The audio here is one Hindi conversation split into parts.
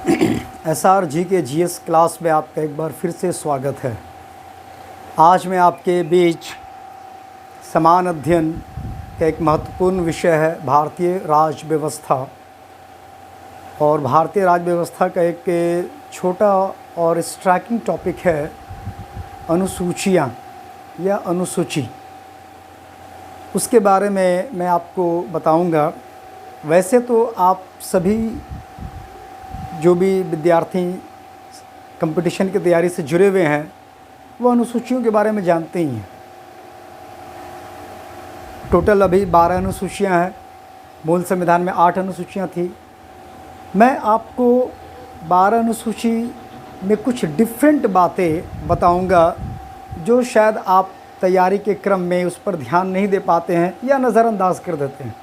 एसआर जी के जीएस क्लास में आपका एक बार फिर से स्वागत है। आज मैं आपके बीच समान अध्ययन का एक महत्वपूर्ण विषय है भारतीय राज्य व्यवस्था। और भारतीय राज्य व्यवस्था का एक छोटा और स्ट्राइकिंग टॉपिक है अनुसूचियाँ या अनुसूची। उसके बारे में मैं आपको बताऊंगा। वैसे तो आप सभी जो भी विद्यार्थी कंपटीशन की तैयारी से जुड़े हुए हैं वो अनुसूचियों के बारे में जानते ही हैं। टोटल अभी 12 अनुसूचियां हैं। मूल संविधान में 8 अनुसूचियां थी। मैं आपको 12 अनुसूची में कुछ डिफरेंट बातें बताऊंगा जो शायद आप तैयारी के क्रम में उस पर ध्यान नहीं दे पाते हैं या नज़रअंदाज कर देते हैं।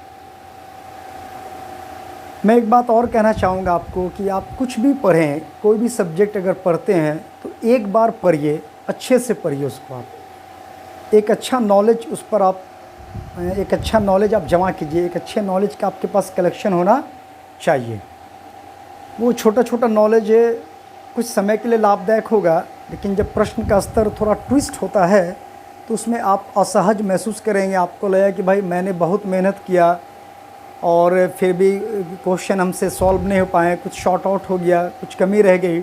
मैं एक बात और कहना चाहूँगा आपको कि आप कुछ भी पढ़ें, कोई भी सब्जेक्ट अगर पढ़ते हैं तो एक बार पढ़िए, अच्छे से पढ़िए उसको। आप एक अच्छा नॉलेज उस पर एक अच्छा नॉलेज आप जमा कीजिए। एक अच्छे नॉलेज का आपके पास कलेक्शन होना चाहिए। वो छोटा छोटा नॉलेज कुछ समय के लिए लाभदायक होगा, लेकिन जब प्रश्न का स्तर थोड़ा ट्विस्ट होता है तो उसमें आप असहज महसूस करेंगे। आपको लगेगा कि भाई मैंने बहुत मेहनत किया और फिर भी क्वेश्चन हमसे सॉल्व नहीं हो पाए, कुछ शॉर्ट आउट हो गया, कुछ कमी रह गई।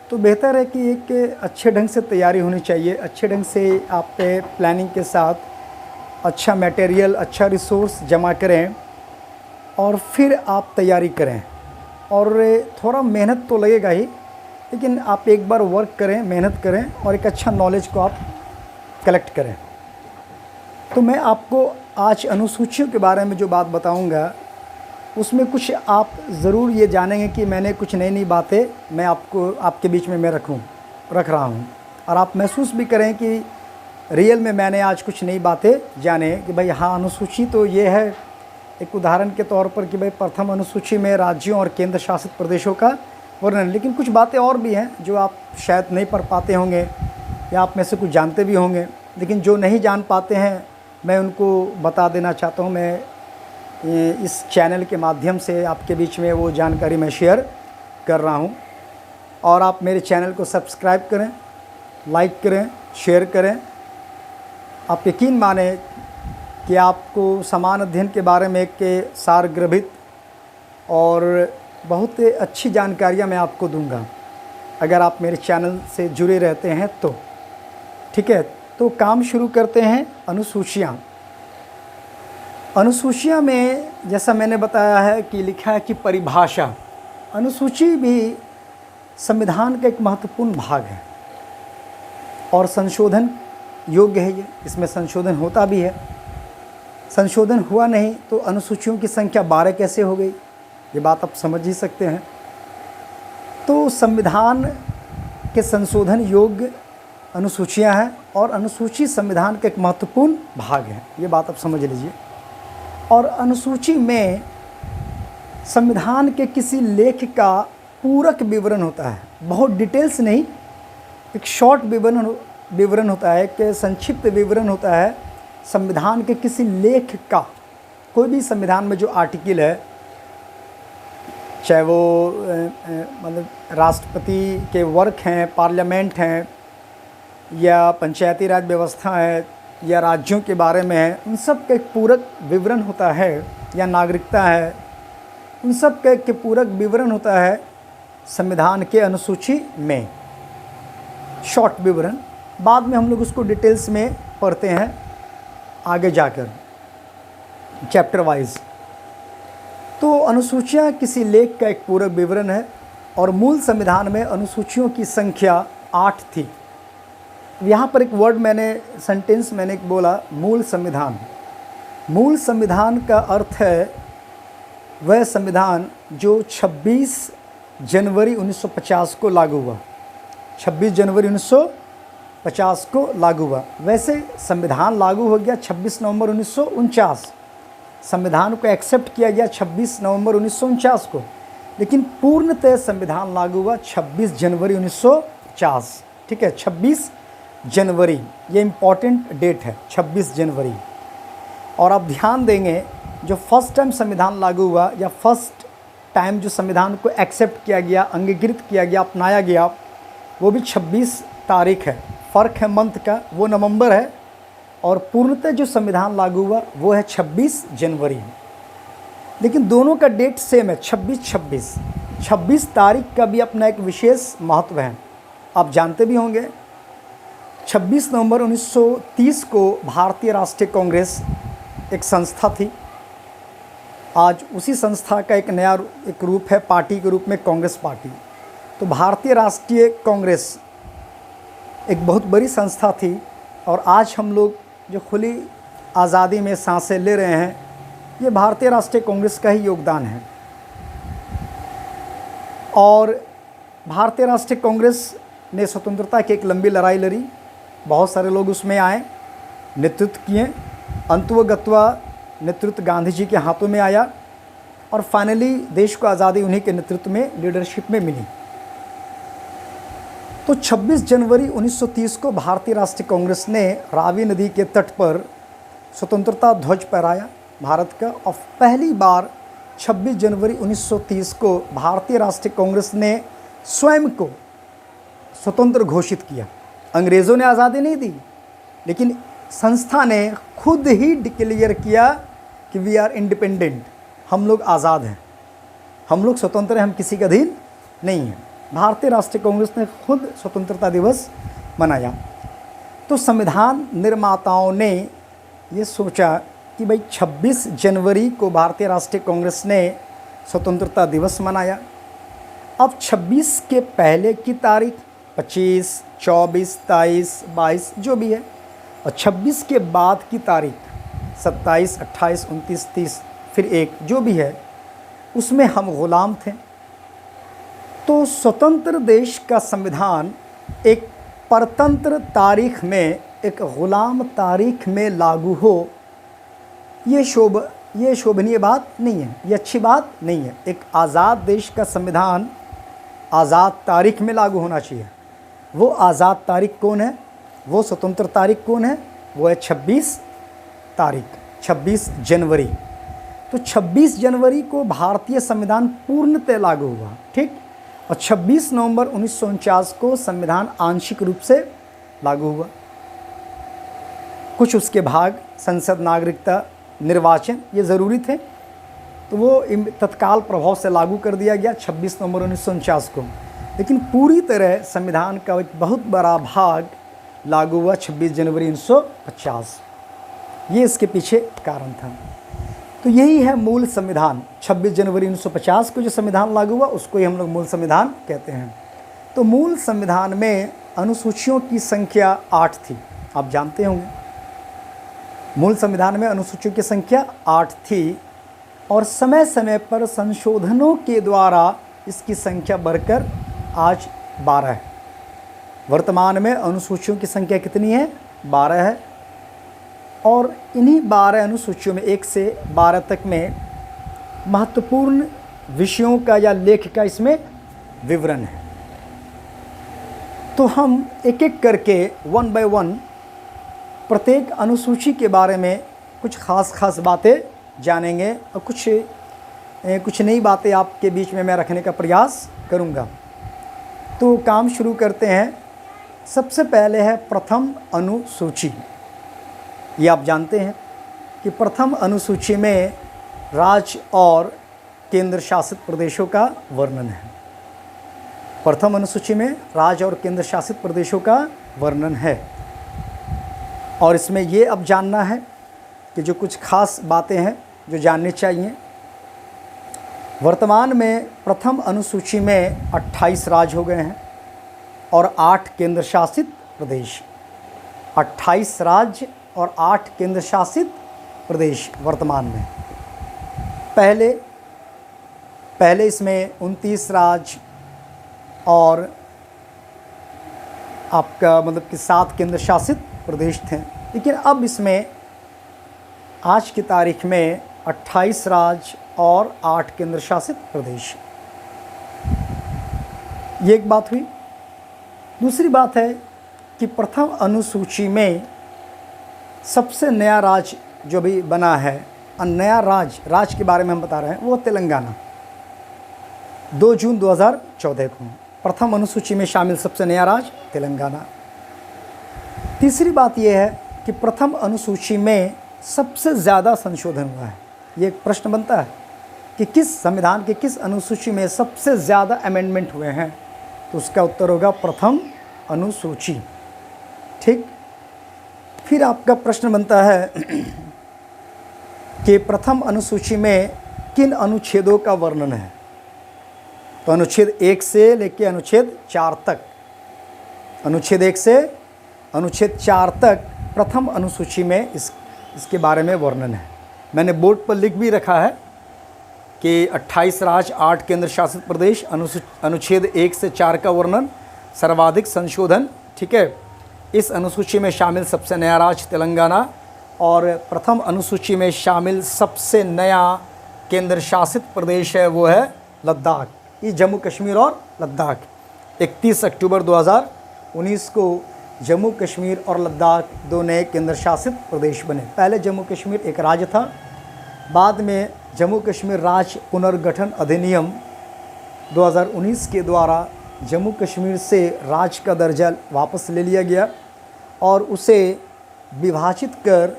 तो बेहतर है कि एक अच्छे ढंग से तैयारी होनी चाहिए। अच्छे ढंग से आप प्लानिंग के साथ अच्छा मटेरियल, अच्छा रिसोर्स जमा करें और फिर आप तैयारी करें। और थोड़ा मेहनत तो लगेगा ही, लेकिन आप एक बार वर्क करें, मेहनत करें और एक अच्छा नॉलेज को आप कलेक्ट करें। तो मैं आपको आज अनुसूचियों के बारे में जो बात बताऊंगा उसमें कुछ आप ज़रूर ये जानेंगे कि मैंने कुछ नई नई बातें मैं आपके बीच में रख रहा हूँ। और आप महसूस भी करें कि रियल में मैंने आज कुछ नई बातें जाने कि भाई हाँ, अनुसूची तो ये है। एक उदाहरण के तौर पर कि भाई प्रथम अनुसूची में राज्यों और केंद्र शासित प्रदेशों का वर्णन। लेकिन कुछ बातें और भी हैं जो आप शायद नहीं पढ़ पाते होंगे या आप में से कुछ जानते भी होंगे, लेकिन जो नहीं जान पाते हैं मैं उनको बता देना चाहता हूँ। मैं इस चैनल के माध्यम से आपके बीच में वो जानकारी मैं शेयर कर रहा हूँ। और आप मेरे चैनल को सब्सक्राइब करें, लाइक करें, शेयर करें। आप यकीन माने कि आपको समान अध्ययन के बारे में एक सारगर्भित और बहुत अच्छी जानकारियाँ मैं आपको दूंगा अगर आप मेरे चैनल से जुड़े रहते हैं तो। ठीक है, तो काम शुरू करते हैं। अनुसूचियाँ। अनुसूचियाँ में जैसा मैंने बताया है कि लिखा है कि परिभाषा। अनुसूची भी संविधान का एक महत्वपूर्ण भाग है और संशोधन योग्य है। ये इसमें संशोधन होता भी है। संशोधन हुआ नहीं तो अनुसूचियों की संख्या 12 कैसे हो गई, ये बात आप समझ ही सकते हैं। तो संविधान के संशोधन योग्य अनुसूचियां हैं और अनुसूची संविधान का एक महत्वपूर्ण भाग है, ये बात आप समझ लीजिए। और अनुसूची में संविधान के किसी लेख का पूरक विवरण होता है। बहुत डिटेल्स नहीं, एक शॉर्ट विवरण होता है, एक संक्षिप्त विवरण होता है संविधान के किसी लेख का। कोई भी संविधान में जो आर्टिकल है, चाहे वो मतलब राष्ट्रपति के वर्क हैं, पार्लियामेंट हैं या पंचायती राज व्यवस्था है या राज्यों के बारे में है, उन सब का एक पूरक विवरण होता है। या नागरिकता है, उन सब का एक पूरक विवरण होता है संविधान के अनुसूची में। शॉर्ट विवरण, बाद में हम लोग उसको डिटेल्स में पढ़ते हैं आगे जाकर चैप्टर वाइज। तो अनुसूचियाँ किसी लेख का एक पूरक विवरण है और मूल संविधान में अनुसूचियों की संख्या 8 थी। यहाँ पर एक वर्ड सेंटेंस मैंने एक बोला, मूल संविधान। मूल संविधान का अर्थ है वह संविधान जो 26 जनवरी 1950 को लागू हुआ। 26 जनवरी 1950 को लागू हुआ। वैसे संविधान लागू हो गया 26 नवंबर 1949। संविधान को एक्सेप्ट किया गया 26 नवंबर 1949 को, लेकिन पूर्णतः संविधान लागू हुआ 26 जनवरी 1950। ठीक है, 26 जनवरी ये इम्पॉर्टेंट डेट है, 26 जनवरी। और आप ध्यान देंगे जो फर्स्ट टाइम संविधान लागू हुआ या फर्स्ट टाइम जो संविधान को एक्सेप्ट किया गया, अंगीकृत किया गया, अपनाया गया, वो भी 26 तारीख है। फ़र्क है मंथ का, वो नवंबर है, और पूर्णतः जो संविधान लागू हुआ वो है 26 जनवरी। लेकिन दोनों का डेट सेम है, 26-26। 26 तारीख का भी अपना एक विशेष महत्व है। आप जानते भी होंगे 26 नवंबर 1930 को भारतीय राष्ट्रीय कांग्रेस एक संस्था थी। आज उसी संस्था का एक नया एक रूप है पार्टी के रूप में, कांग्रेस पार्टी। तो भारतीय राष्ट्रीय कांग्रेस एक बहुत बड़ी संस्था थी, और आज हम लोग जो खुली आज़ादी में सांसें ले रहे हैं, ये भारतीय राष्ट्रीय कांग्रेस का ही योगदान है। और भारतीय राष्ट्रीय कांग्रेस ने स्वतंत्रता की एक लंबी लड़ाई लड़ी, बहुत सारे लोग उसमें आए, नेतृत्व किए, अंततोगत्वा नेतृत्व गांधी जी के हाथों में आया, और फाइनली देश को आज़ादी उन्हीं के नेतृत्व में, लीडरशिप में मिली। तो 26 जनवरी 1930 को भारतीय राष्ट्रीय कांग्रेस ने रावी नदी के तट पर स्वतंत्रता ध्वज फहराया भारत का, और पहली बार 26 जनवरी 1930 को भारतीय राष्ट्रीय कांग्रेस ने स्वयं को स्वतंत्र घोषित किया। अंग्रेज़ों ने आज़ादी नहीं दी, लेकिन संस्था ने खुद ही डिक्लेयर किया कि वी आर इंडिपेंडेंट, हम लोग आज़ाद हैं, हम लोग स्वतंत्र हैं, हम किसी का अधीन नहीं हैं। भारतीय राष्ट्रीय कांग्रेस ने खुद स्वतंत्रता दिवस मनाया। तो संविधान निर्माताओं ने ये सोचा कि भाई 26 जनवरी को भारतीय राष्ट्रीय कांग्रेस ने स्वतंत्रता दिवस मनाया। अब 26 के पहले की तारीख 25, 24, 23, 22 जो भी है, और 26 के बाद की तारीख 27, 28, 29, 30 फिर 1 जो भी है, उसमें हम ग़ुलाम थे। तो स्वतंत्र देश का संविधान एक परतंत्र तारीख में, एक ग़ुलाम तारीख में लागू हो, ये शोभनीय बात नहीं है, ये अच्छी बात नहीं है। एक आज़ाद देश का संविधान आज़ाद तारीख में लागू होना चाहिए। वो आज़ाद तारीख कौन है, वो स्वतंत्र तारीख कौन है, वो है 26 तारीख, 26 जनवरी। तो 26 जनवरी को भारतीय संविधान पूर्णतः लागू हुआ, ठीक। और 26 नवंबर 1949 को संविधान आंशिक रूप से लागू हुआ। कुछ उसके भाग, संसद, नागरिकता, निर्वाचन, ये ज़रूरी थे, तो वो तत्काल प्रभाव से लागू कर दिया गया 26 नवंबर 1949 को। लेकिन पूरी तरह संविधान का एक बहुत बड़ा भाग लागू हुआ 26 जनवरी 1950। ये इसके पीछे कारण था। तो यही है मूल संविधान। 26 जनवरी 1950 को जो संविधान लागू हुआ उसको ही हम लोग मूल संविधान कहते हैं। तो मूल संविधान में अनुसूचियों की संख्या 8 थी, आप जानते होंगे। मूल संविधान में अनुसूचियों की संख्या 8 थी, और समय समय पर संशोधनों के द्वारा इसकी संख्या बढ़कर आज 12 है। वर्तमान में अनुसूचियों की संख्या कितनी है? 12 है। और इन्हीं 12 अनुसूचियों में 1 से 12 तक में महत्वपूर्ण विषयों का या लेख का इसमें विवरण है। तो हम एक एक करके 1 बाय 1 प्रत्येक अनुसूची के बारे में कुछ खास बातें जानेंगे, और कुछ नई बातें आपके बीच में मैं रखने का प्रयास करूंगा। तो काम शुरू करते हैं। सबसे पहले है प्रथम अनुसूची। ये आप जानते हैं कि प्रथम अनुसूची में राज्य और केंद्र शासित प्रदेशों का वर्णन है। प्रथम अनुसूची में राज्य और केंद्र शासित प्रदेशों का वर्णन है, और इसमें ये अब जानना है कि जो कुछ खास बातें हैं जो जाननी चाहिए। वर्तमान में प्रथम अनुसूची में 28 राज्य हो गए हैं और 8 केंद्र शासित प्रदेश। 28 राज्य और 8 केंद्र शासित प्रदेश वर्तमान में। पहले इसमें 29 राज्य और आपका मतलब कि 7 केंद्र शासित प्रदेश थे, लेकिन अब इसमें आज की तारीख में 28 राज्य और 8 केंद्र शासित प्रदेश। ये एक बात हुई। दूसरी बात है कि प्रथम अनुसूची में सबसे नया राज्य जो भी बना है, और नया राज्य के बारे में हम बता रहे हैं, वो तेलंगाना। 2 जून 2014 को। प्रथम अनुसूची में शामिल सबसे नया राज्य तेलंगाना। तीसरी बात यह है कि प्रथम अनुसूची में सबसे ज़्यादा संशोधन हुआ है। ये एक प्रश्न बनता है कि किस संविधान के किस अनुसूची में सबसे ज़्यादा अमेंडमेंट हुए हैं, तो उसका उत्तर होगा प्रथम अनुसूची। ठीक। फिर आपका प्रश्न बनता है कि प्रथम अनुसूची में किन अनुच्छेदों का वर्णन है। तो अनुच्छेद 1 से लेकर अनुच्छेद 4 तक, अनुच्छेद 1 से अनुच्छेद 4 तक प्रथम अनुसूची में इसके बारे में वर्णन है। मैंने बोर्ड पर लिख भी रखा है कि 28 राज्य 8 केंद्र शासित प्रदेश, अनुच्छेद 1 से 4 का वर्णन, सर्वाधिक संशोधन। ठीक है। इस अनुसूची में शामिल सबसे नया राज्य तेलंगाना, और प्रथम अनुसूची में शामिल सबसे नया केंद्र शासित प्रदेश है वो है लद्दाख। ये जम्मू कश्मीर और लद्दाख। 31 अक्टूबर 2019 को जम्मू कश्मीर और लद्दाख 2 नए केंद्र शासित प्रदेश बने। पहले जम्मू कश्मीर एक राज्य था, बाद में जम्मू कश्मीर राज्य पुनर्गठन अधिनियम 2019 के द्वारा जम्मू कश्मीर से राज्य का दर्जा वापस ले लिया गया और उसे विभाजित कर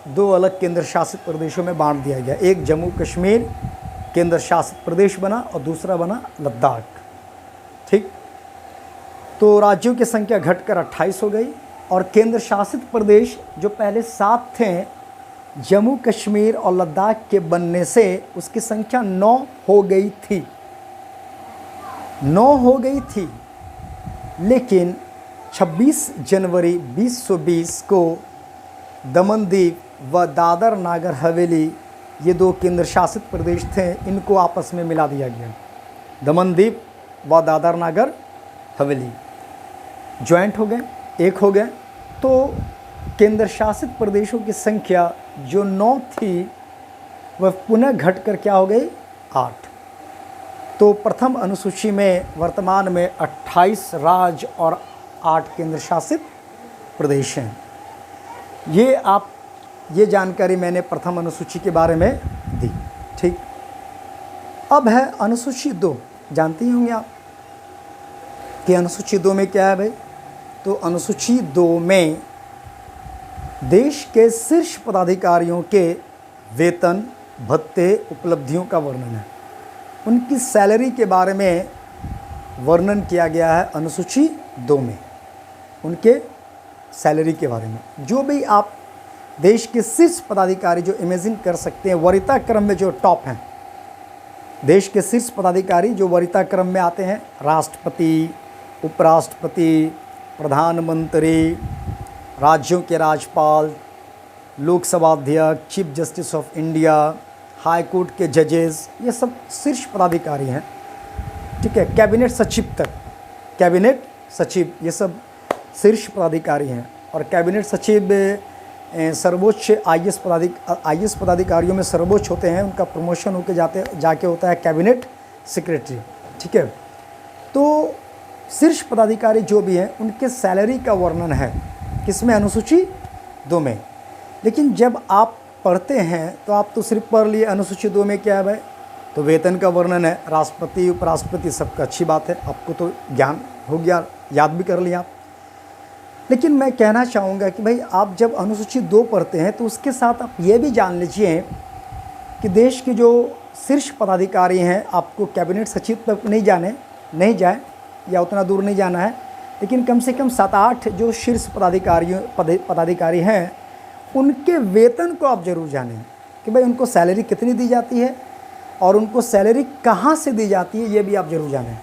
2 अलग केंद्र शासित प्रदेशों में बांट दिया गया। एक जम्मू कश्मीर केंद्र शासित प्रदेश बना और दूसरा बना लद्दाख। ठीक। तो राज्यों की संख्या घटकर 28 हो गई और केंद्र शासित प्रदेश जो पहले 7 थे, जम्मू कश्मीर और लद्दाख के बनने से उसकी संख्या 9 हो गई थी, 9 हो गई थी। लेकिन 26 जनवरी 2020 को दमनदीप व दादर नागर हवेली, ये 2 केंद्र शासित प्रदेश थे, इनको आपस में मिला दिया गया। दमनदीप व दादर नागर हवेली ज्वाइंट हो गए, एक हो गए। तो केंद्र शासित प्रदेशों की संख्या जो 9 थी वह पुनः घटकर क्या हो गई, 8। तो प्रथम अनुसूची में वर्तमान में 28 राज्य और 8 केंद्र शासित प्रदेश हैं। ये जानकारी मैंने प्रथम अनुसूची के बारे में दी। ठीक। अब है अनुसूची 2। जानती होंगे आप कि अनुसूची 2 में क्या है भाई। तो अनुसूची 2 में देश के शीर्ष पदाधिकारियों के वेतन, भत्ते, उपलब्धियों का वर्णन है। उनकी सैलरी के बारे में वर्णन किया गया है अनुसूची 2 में। उनके सैलरी के बारे में जो भी आप देश के शीर्ष पदाधिकारी जो इमेजिन कर सकते हैं, वरीयता क्रम में जो टॉप हैं, देश के शीर्ष पदाधिकारी जो वरीयता क्रम में आते हैं, राष्ट्रपति, उपराष्ट्रपति, प्रधानमंत्री, राज्यों के राज्यपाल, लोकसभा अध्यक्ष, chief justice of India, high court के जजेस, ये सब शीर्ष पदाधिकारी हैं। ठीक है। कैबिनेट सचिव तक, कैबिनेट सचिव, ये सब शीर्ष पदाधिकारी हैं। और कैबिनेट सचिव सर्वोच्च आईएएस पदाधिकारियों में सर्वोच्च होते हैं। उनका प्रमोशन होकर जाके होता है कैबिनेट सेक्रेटरी। ठीक है। तो शीर्ष पदाधिकारी जो भी हैं उनके सैलरी का वर्णन है किसमें, अनुसूची 2 में। लेकिन जब आप पढ़ते हैं तो आप तो सिर्फ पढ़ लिए अनुसूची 2 में क्या है भाई, तो वेतन का वर्णन है, राष्ट्रपति, उपराष्ट्रपति, सबका अच्छी बात है, आपको तो ज्ञान हो गया, याद भी कर लिया आप। लेकिन मैं कहना चाहूँगा कि भाई आप जब अनुसूची 2 पढ़ते हैं तो उसके साथ आप ये भी जान लीजिए कि देश के जो शीर्ष पदाधिकारी हैं, आपको कैबिनेट सचिव तक नहीं जाए या उतना दूर नहीं जाना है, लेकिन कम से कम 7-8 जो शीर्ष पदाधिकारी हैं उनके वेतन को आप ज़रूर जानें कि भाई उनको सैलरी कितनी दी जाती है और उनको सैलरी कहाँ से दी जाती है, ये भी आप ज़रूर जानें।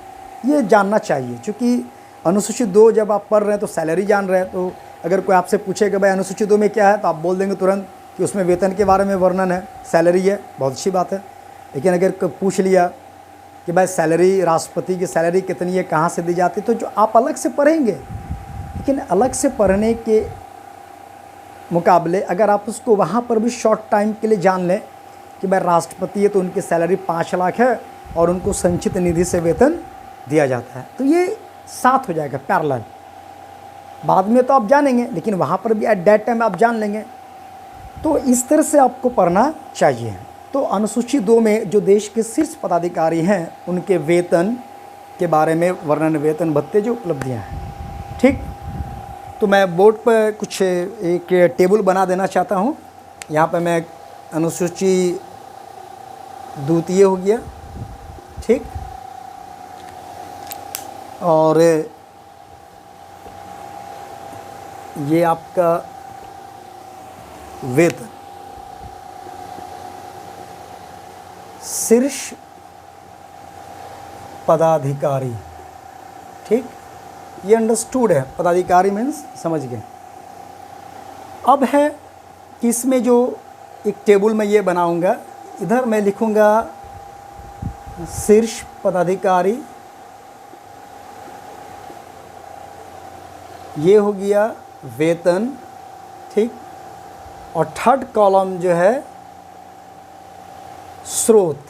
ये जानना चाहिए, क्योंकि अनुसूची 2 जब आप पढ़ रहे हैं तो सैलरी जान रहे हैं। तो अगर कोई आपसे पूछे कि भाई अनुसूची 2 में क्या है, तो आप बोल देंगे तुरंत कि उसमें वेतन के बारे में वर्णन है, सैलरी है, बहुत अच्छी बात है। लेकिन अगर कोई पूछ लिया कि भाई सैलरी, राष्ट्रपति की सैलरी कितनी है, कहाँ से दी जाती है, तो जो आप अलग से पढ़ेंगे। लेकिन अलग से पढ़ने के मुकाबले अगर आप उसको वहाँ पर भी शॉर्ट टाइम के लिए जान लें कि भाई राष्ट्रपति है तो उनकी सैलरी 5 लाख है और उनको संचित निधि से वेतन दिया जाता है, तो ये साथ हो जाएगा पैरेलल। बाद में तो आप जानेंगे, लेकिन वहाँ पर भी एट दैट टाइम आप जान लेंगे। तो इस तरह से आपको पढ़ना चाहिए। तो अनुसूची 2 में जो देश के शीर्ष पदाधिकारी हैं उनके वेतन के बारे में वर्णन, वेतन भत्ते जो उपलब्धियां हैं। ठीक, तो मैं बोर्ड पर कुछ एक टेबल बना देना चाहता हूं। यहाँ पर मैं अनुसूची द्वितीय हो गया, ठीक, और ये आपका वेतन शीर्ष पदाधिकारी, ठीक, ये अंडरस्टूड है। पदाधिकारी मीन्स समझ गए। अब है कि इसमें जो एक टेबल में ये बनाऊंगा, इधर मैं लिखूंगा शीर्ष पदाधिकारी, ये हो गया वेतन, ठीक, और थर्ड कॉलम जो है स्रोत,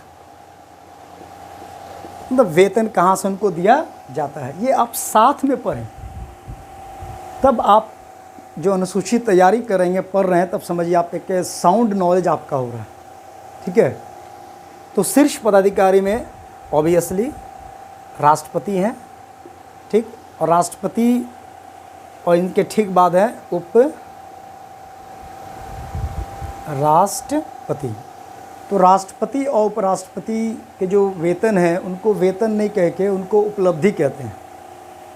मतलब वेतन कहाँ से उनको दिया जाता है। ये आप साथ में पढ़ें, तब आप जो अनुसूची तैयारी करेंगे, पढ़ रहे हैं, तब समझिए आप एक साउंड नॉलेज आपका हो रहा है, ठीक है। तो शीर्ष पदाधिकारी में ऑब्वियसली राष्ट्रपति हैं, ठीक, और राष्ट्रपति और इनके ठीक बाद है उप राष्ट्रपति। तो राष्ट्रपति और उपराष्ट्रपति के जो वेतन हैं उनको वेतन नहीं कह के उनको उपलब्धि कहते हैं।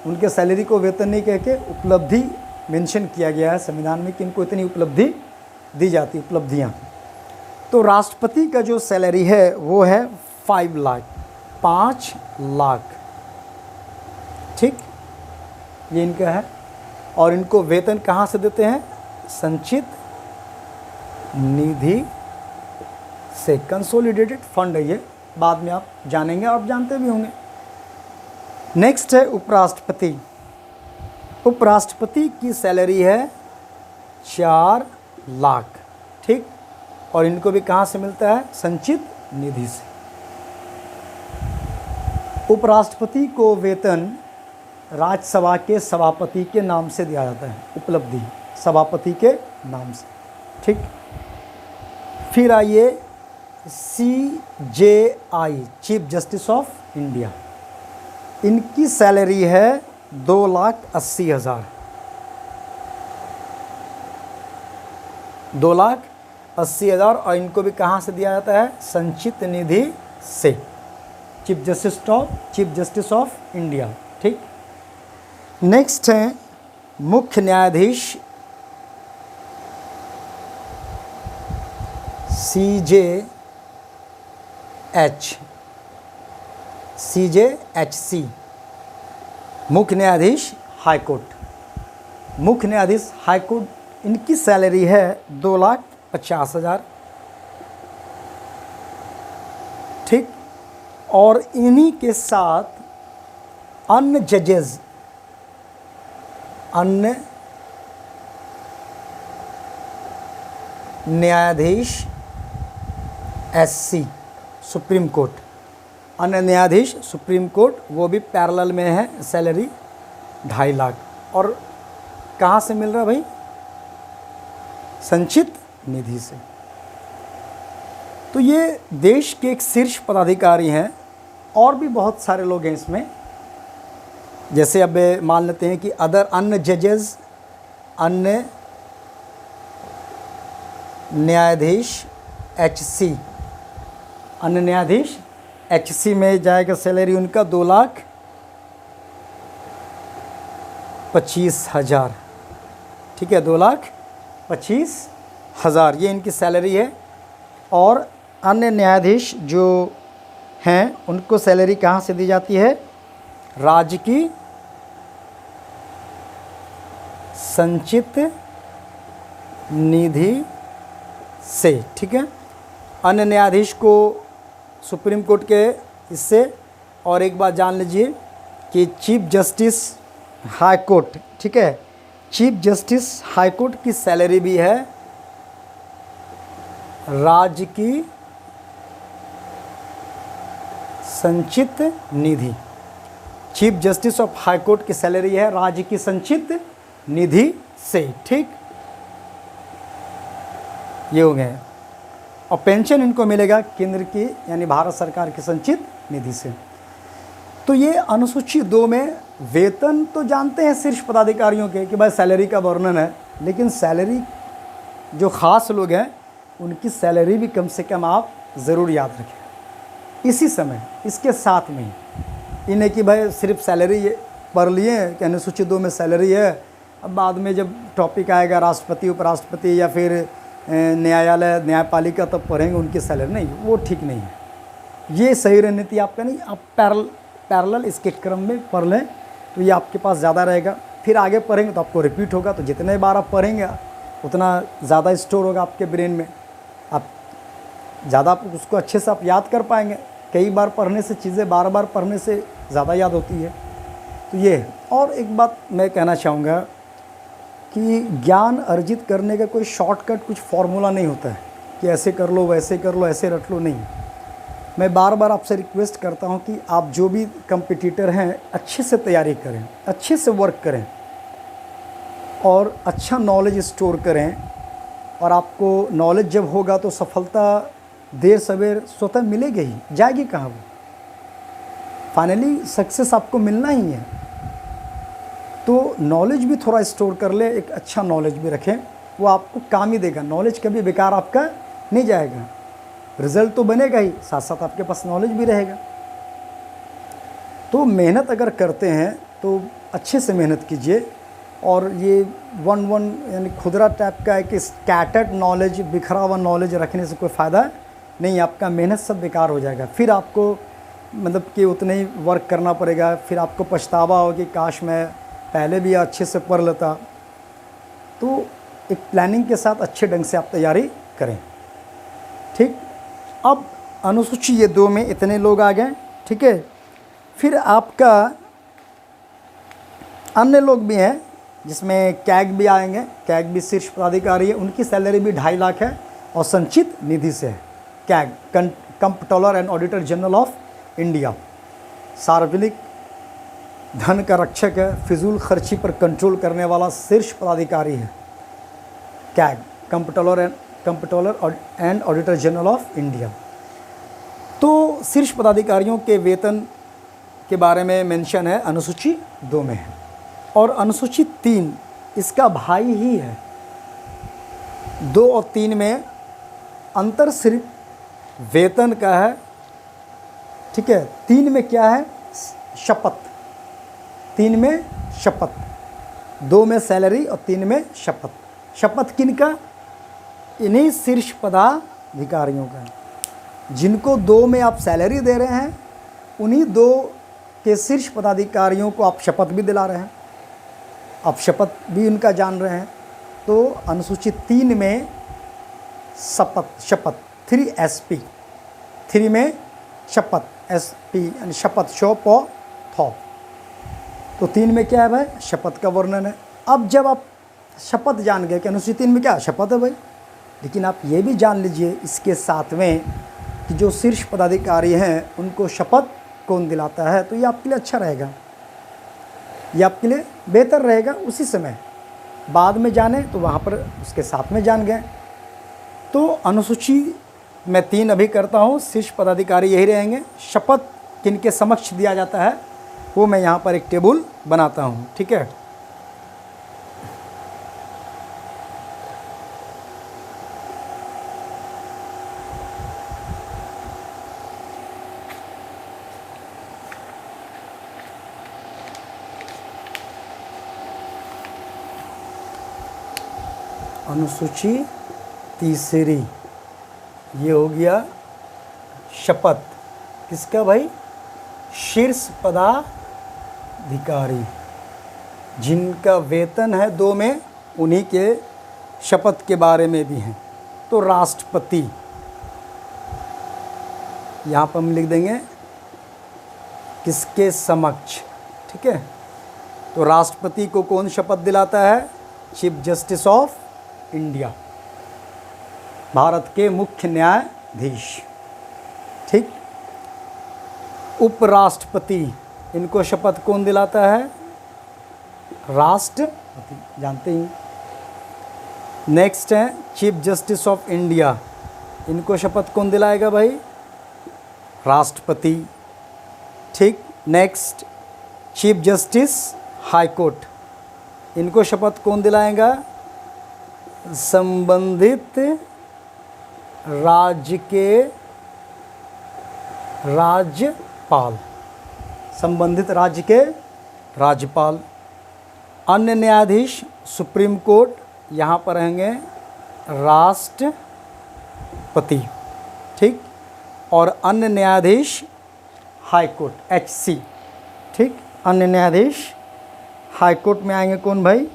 उनके सैलरी को वेतन नहीं कह के उपलब्धि मेंशन किया गया है संविधान में कि इनको इतनी उपलब्धि दी जाती, उपलब्धियाँ। तो राष्ट्रपति का जो सैलरी है वो है 5 लाख, 5 लाख, ठीक, ये इनका है। और इनको वेतन कहाँ से देते हैं? संचित निधि से, कंसोलिडेटेड फंड है ये, बाद में आप जानेंगे, आप जानते भी होंगे। नेक्स्ट है उपराष्ट्रपति। उपराष्ट्रपति की सैलरी है 4 लाख, ठीक, और इनको भी कहाँ से मिलता है? संचित निधि से। उपराष्ट्रपति को वेतन राज्यसभा के सभापति के नाम से दिया जाता है, उपलब्धि सभापति के नाम से, ठीक। फिर आइए CJI, chief justice of India, इनकी सैलरी है 2,80,000, 2,80,000, और इनको भी कहाँ से दिया जाता है? संचित निधि से, चीफ जस्टिस ऑफ इंडिया, ठीक। नेक्स्ट है मुख्य न्यायाधीश CJHC, मुख्य न्यायाधीश हाईकोर्ट। मुख्य न्यायाधीश हाईकोर्ट, इनकी सैलरी है 2,50,000, ठीक। और इन्हीं के साथ अन्य जजेस, अन्य न्यायाधीश SC, सुप्रीम कोर्ट, अन्य न्यायाधीश सुप्रीम कोर्ट, वो भी पैरेलल में है, सैलरी 2.5 लाख। और कहाँ से मिल रहा है भाई? संचित निधि से। तो ये देश के एक शीर्ष पदाधिकारी हैं, और भी बहुत सारे लोग हैं इसमें। जैसे अब मान लेते हैं कि अन्य जजेस, अन्य न्यायाधीश HC, अन्य न्यायाधीश HC में जाएगा सैलरी उनका 2,25,000, ठीक है, 2,25,000 ये इनकी सैलरी है। और अन्य न्यायाधीश जो हैं उनको सैलरी कहाँ से दी जाती है? राज्य की संचित निधि से, ठीक है। अन्य न्यायाधीश को सुप्रीम कोर्ट के इससे। और एक बात जान लीजिए कि चीफ जस्टिस हाई कोर्ट, ठीक है, चीफ जस्टिस हाई कोर्ट की सैलरी भी है राज्य की संचित निधि। Chief justice of high court की सैलरी है राज्य की संचित निधि से, ठीक, ये हो गए। और पेंशन इनको मिलेगा केंद्र की यानी भारत सरकार की संचित निधि से। तो ये अनुसूची 2 में वेतन तो जानते हैं शीर्ष पदाधिकारियों के कि भाई सैलरी का वर्णन है, लेकिन सैलरी जो ख़ास लोग हैं उनकी सैलरी भी कम से कम आप ज़रूर याद रखें इसी समय, इसके साथ में ही। इन्हें कि भाई सिर्फ सैलरी पढ़ लिए कि अनुसूची 2 में सैलरी है, अब बाद में जब टॉपिक आएगा राष्ट्रपति उपराष्ट्रपति या फिर न्यायालय न्यायपालिका तब पढ़ेंगे उनकी सैलरी, नहीं, वो ठीक नहीं है। ये सही रणनीति आपका नहीं। आप पैरेलल इसके क्रम में पढ़ लें तो ये आपके पास ज़्यादा रहेगा। फिर आगे पढ़ेंगे तो आपको रिपीट होगा, तो जितने बार आप पढ़ेंगे उतना ज़्यादा स्टोर होगा आपके ब्रेन में, आप ज़्यादा उसको अच्छे से आप याद कर पाएंगे। कई बार पढ़ने से चीज़ें बार बार पढ़ने से ज़्यादा याद होती है। तो ये है। और एक बात मैं कहना चाहूँगा कि ज्ञान अर्जित करने का कोई शॉर्टकट कुछ फार्मूला नहीं होता है कि ऐसे कर लो वैसे कर लो ऐसे रट लो, नहीं। मैं बार बार आपसे रिक्वेस्ट करता हूं कि आप जो भी कंपटीटर हैं अच्छे से तैयारी करें, अच्छे से वर्क करें और अच्छा नॉलेज स्टोर करें। और आपको नॉलेज जब होगा तो सफलता देर सवेर स्वतः मिलेगी ही, जाएगी कहाँ वो। फाइनली सक्सेस आपको मिलना ही है। तो नॉलेज भी थोड़ा स्टोर कर ले, एक अच्छा नॉलेज भी रखें, वो आपको काम ही देगा। नॉलेज कभी बेकार आपका नहीं जाएगा, रिजल्ट तो बनेगा ही, साथ साथ आपके पास नॉलेज भी रहेगा। तो मेहनत अगर करते हैं तो अच्छे से मेहनत कीजिए। और ये वन यानी खुदरा टाइप का है कि स्कैटर्ड नॉलेज, बिखरा हुआ नॉलेज रखने से कोई फ़ायदा नहीं, आपका मेहनत सब बेकार हो जाएगा। फिर आपको मतलब कि उतने ही वर्क करना पड़ेगा, फिर आपको पछतावा हो कि काश मैं पहले भी अच्छे से पढ़ लेता। तो एक प्लानिंग के साथ अच्छे ढंग से आप तैयारी करें, ठीक। अब अनुसूची ये 2 में इतने लोग आ गए, ठीक है। फिर आपका अन्य लोग भी हैं जिसमें कैग भी आएंगे। कैग भी शीर्ष पदाधिकारी है, उनकी सैलरी भी 2.5 लाख है और संचित निधि से है। CAG comptroller and auditor general of India, सार्वजनिक धन का रक्षक है, फिजूल खर्ची पर कंट्रोल करने वाला शीर्ष पदाधिकारी है। CAG comptroller and auditor general of India. तो शीर्ष पदाधिकारियों के वेतन के बारे में मेंशन है अनुसूची 2 में है। और अनुसूची 3 इसका भाई ही है। 2 और 3 में अंतर सिर्फ वेतन का है, ठीक है। 3 में क्या है? शपथ। 3 में शपथ, 2 में सैलरी और 3 में शपथ। शपथ किनका? इन्हीं शीर्ष पदाधिकारियों का, जिनको 2 में आप सैलरी दे रहे हैं, उन्हीं 2 के शीर्ष पदाधिकारियों को आप शपथ भी दिला रहे हैं, आप शपथ भी उनका जान रहे हैं। तो अनुसूची 3 में शपथ 3 SP, 3 में शपथ SP यानी शपथ शो पो थौ। तो 3 में क्या है भाई? शपथ का वर्णन है। अब जब आप शपथ जान गए कि अनुसूची 3 में क्या शपथ है भाई, लेकिन आप ये भी जान लीजिए इसके साथ में कि जो शीर्ष पदाधिकारी हैं उनको शपथ कौन दिलाता है, तो ये आपके लिए अच्छा रहेगा, ये आपके लिए बेहतर रहेगा। उसी समय बाद में जाने तो वहाँ पर उसके साथ में जान गए। तो अनुसूची मैं 3 अभी करता हूँ, शीर्ष पदाधिकारी यही रहेंगे। शपथ किनके समक्ष दिया जाता है वो मैं यहाँ पर एक टेबल बनाता हूँ, ठीक है। अनुसूची 3 ये हो गया शपथ किसका भाई? शीर्ष पदाधिकारी जिनका वेतन है 2 में, उन्हीं के शपथ के बारे में भी हैं। तो राष्ट्रपति यहाँ पर हम लिख देंगे किसके समक्ष, ठीक है। तो राष्ट्रपति को कौन शपथ दिलाता है? Chief justice of India, Bharat के मुख्य न्यायाधीश, ठीक। उपराष्ट्रपति, इनको शपथ कौन दिलाता है? राष्ट्रपति, जानते ही। नेक्स्ट है चीफ जस्टिस ऑफ इंडिया, इनको शपथ कौन दिलाएगा भाई? राष्ट्रपति। ठीक। Next, chief justice high court, इनको शपथ कौन दिलाएगा? संबंधित राज्य के राज्यपाल, संबंधित राज्य के राज्यपाल। अन्य न्यायाधीश सुप्रीम कोर्ट, यहाँ पर रहेंगे राष्ट्रपति। ठीक। और अन्य न्यायाधीश हाई कोर्ट, HC। ठीक। अन्य न्यायाधीश हाई कोर्ट में आएंगे कौन भाई?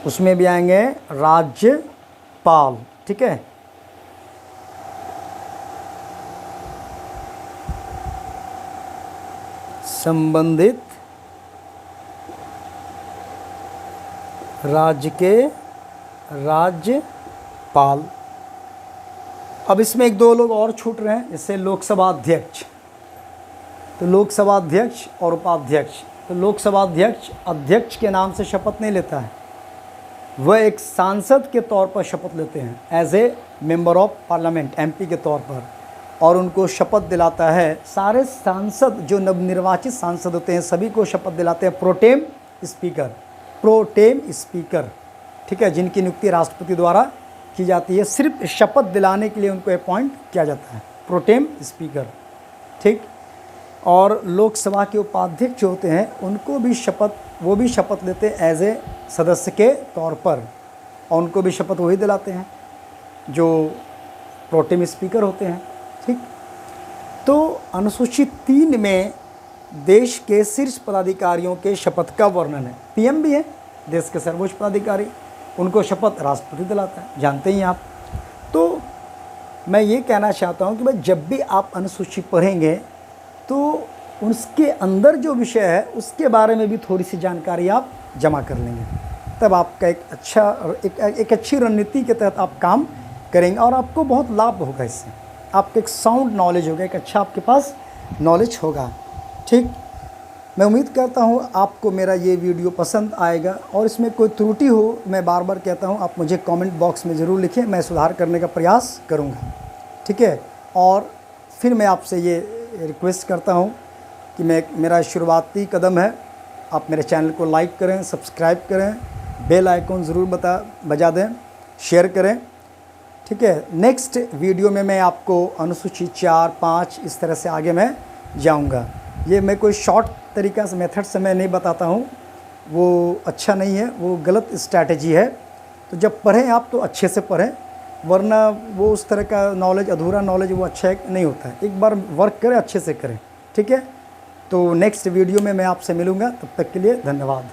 उसमें भी आएंगे राज्यपाल। ठीक है। संबंधित राज्य के राज्यपाल। अब इसमें एक दो लोग और छूट रहे हैं, जैसे लोकसभा अध्यक्ष। तो लोकसभा अध्यक्ष और उपाध्यक्ष। तो लोकसभा अध्यक्ष अध्यक्ष के नाम से शपथ नहीं लेता है, वह एक सांसद के तौर पर शपथ लेते हैं, as a member of parliament, MP के तौर पर, और उनको शपथ दिलाता है। सारे सांसद जो नवनिर्वाचित सांसद होते हैं सभी को शपथ दिलाते हैं प्रोटेम स्पीकर, प्रोटेम स्पीकर। ठीक है। जिनकी नियुक्ति राष्ट्रपति द्वारा की जाती है, सिर्फ शपथ दिलाने के लिए उनको अपॉइंट किया जाता है, प्रोटेम स्पीकर। ठीक। और लोकसभा के उपाध्यक्ष जो होते हैं उनको भी शपथ, वो भी शपथ लेते हैं एज ए सदस्य के तौर पर, और उनको भी शपथ वही दिलाते हैं जो प्रोटेम स्पीकर होते हैं। ठीक। तो अनुसूची 3 में देश के शीर्ष पदाधिकारियों के शपथ का वर्णन है। PM भी है, देश के सर्वोच्च पदाधिकारी, उनको शपथ राष्ट्रपति दिलाता है, जानते ही आप। तो मैं ये कहना चाहता हूँ कि भाई जब भी आप अनुसूची पढ़ेंगे तो उसके अंदर जो विषय है उसके बारे में भी थोड़ी सी जानकारी आप जमा कर लेंगे, तब आपका एक अच्छी रणनीति के तहत आप काम करेंगे और आपको बहुत लाभ होगा इससे। आपको एक साउंड नॉलेज होगा, एक अच्छा आपके पास नॉलेज होगा। ठीक। मैं उम्मीद करता हूँ आपको मेरा ये वीडियो पसंद आएगा, और इसमें कोई त्रुटि हो, मैं बार बार कहता हूँ, आप मुझे कमेंट बॉक्स में ज़रूर लिखें, मैं सुधार करने का प्रयास करूँगा। ठीक है। और फिर मैं आपसे ये रिक्वेस्ट करता हूँ कि मेरा शुरुआती कदम है, आप मेरे चैनल को लाइक करें, सब्सक्राइब करें, बेल आइकॉन ज़रूर बजा दें, शेयर करें। ठीक है। नेक्स्ट वीडियो में मैं आपको अनुसूची 4, 5 इस तरह से आगे मैं जाऊंगा। ये मैं कोई शॉर्ट तरीका से, मेथड से मैं नहीं बताता हूँ, वो अच्छा नहीं है, वो गलत स्ट्रैटेजी है। तो जब पढ़ें आप तो अच्छे से पढ़ें, वरना वो उस तरह का नॉलेज, अधूरा नॉलेज, वो अच्छा नहीं होता है। एक बार वर्क करें, अच्छे से करें। ठीक है। तो नेक्स्ट वीडियो में मैं आपसे मिलूँगा, तब तक के लिए धन्यवाद।